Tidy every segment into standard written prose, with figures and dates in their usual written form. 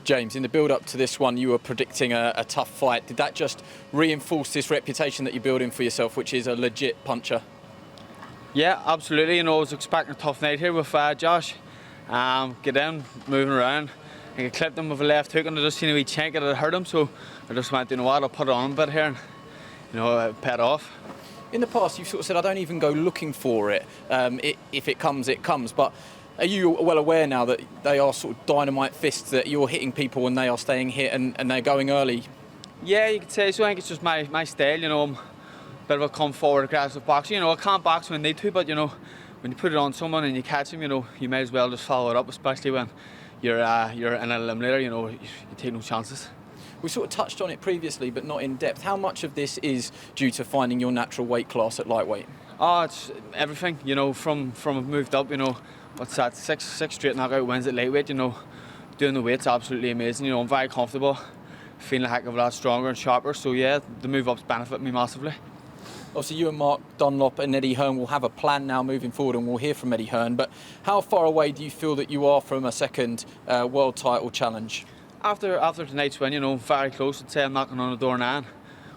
James, in the build-up to this one, you were predicting a tough fight. Did that just reinforce this reputation that you're building for yourself, which is a legit puncher? Yeah, absolutely. I was expecting a tough night here with Josh. Get in, moving around. I could clip him with a left hook, and I just seen a wee chink and it hurt him. So I just went, you know what, I'll put it on a bit here and, pet off. In the past, you've sort of said, I don't even go looking for it. If it comes, it comes. But are you well aware now that they are sort of dynamite fists, that you're hitting people and they are staying hit and they're going early? Yeah, you could say so. I think it's just my style, I'm a bit of a come forward aggressive boxer. I can't box when I need to, but when you put it on someone and you catch him, you may as well just follow it up, especially when you're an eliminator, you take no chances. We sort of touched on it previously, but not in depth. How much of this is due to finding your natural weight class at lightweight? Oh, it's everything, from I've moved up, what's that, six straight knockout wins at lightweight, doing the weight's absolutely amazing, I'm very comfortable, feeling a heck of a lot stronger and sharper, so yeah, the move up's benefited me massively. Obviously, you and Mark Dunlop and Eddie Hearn will have a plan now moving forward, and we'll hear from Eddie Hearn, but how far away do you feel that you are from a second world title challenge? After tonight's win, very close. I'd say I'm knocking on the door now.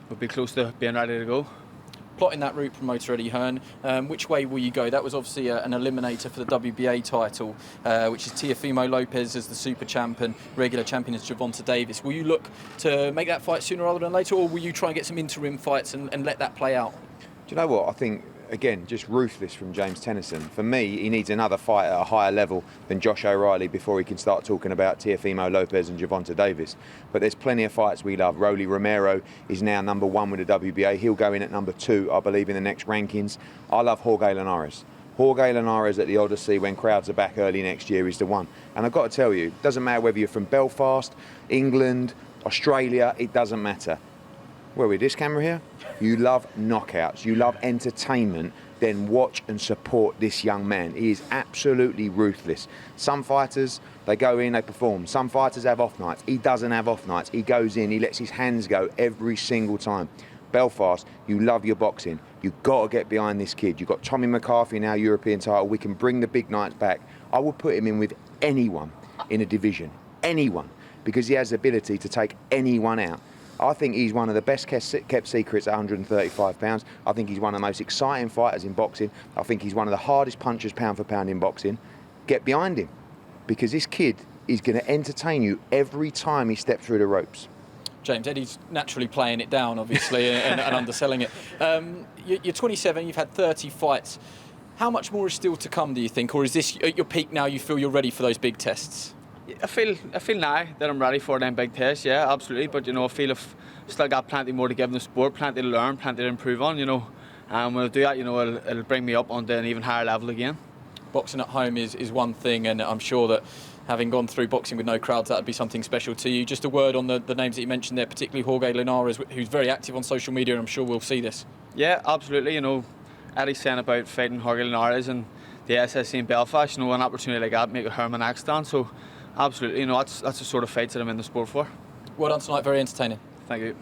We'll be close to being ready to go. Plotting that route, promoter Eddie Hearn, which way will you go? That was obviously an eliminator for the WBA title, which is Teofimo Lopez as the super champ and regular champion is Gervonta Davis. Will you look to make that fight sooner rather than later, or will you try and get some interim fights and let that play out? Do you know what? I think, again, just ruthless from James Tennyson. For me, he needs another fight at a higher level than Josh O'Reilly before he can start talking about Teofimo Lopez and Gervonta Davis. But there's plenty of fights we love. Rolly Romero is now #1 with the WBA. He'll go in at #2, I believe, in the next rankings. I love Jorge Linares. Jorge Linares at the Odyssey when crowds are back early next year is the one. And I've got to tell you, it doesn't matter whether you're from Belfast, England, Australia, it doesn't matter. Where with this camera here? You love knockouts, you love entertainment, then watch and support this young man. He is absolutely ruthless. Some fighters, they go in, they perform. Some fighters have off nights. He doesn't have off nights. He goes in, he lets his hands go every single time. Belfast, you love your boxing. You've got to get behind this kid. You've got Tommy McCarthy now, European title. We can bring the big nights back. I would put him in with anyone in a division, anyone, because he has the ability to take anyone out. I think he's one of the best kept secrets at 135 pounds. I think he's one of the most exciting fighters in boxing. I think he's one of the hardest punchers pound for pound in boxing. Get behind him, because this kid is going to entertain you every time he steps through the ropes. James, Eddie's naturally playing it down, obviously, and underselling it. You're 27, you've had 30 fights. How much more is still to come, do you think? Or is this at your peak now, you feel you're ready for those big tests? I feel now that I'm ready for them big tests, yeah, absolutely. But I feel I've still got plenty more to give in the sport, plenty to learn, plenty to improve on. And when I do that, it'll bring me up onto an even higher level again. Boxing at home is one thing, and I'm sure that having gone through boxing with no crowds, that would be something special to you. Just a word on the names that you mentioned there, particularly Jorge Linares, who's very active on social media, and I'm sure we'll see this. Yeah, absolutely. Eddie's saying about fighting Jorge Linares and the SSC in Belfast. An opportunity like that make it Hearn my next stand. So. Absolutely, that's the sort of fights that I'm in the sport for. Well done tonight, very entertaining. Thank you.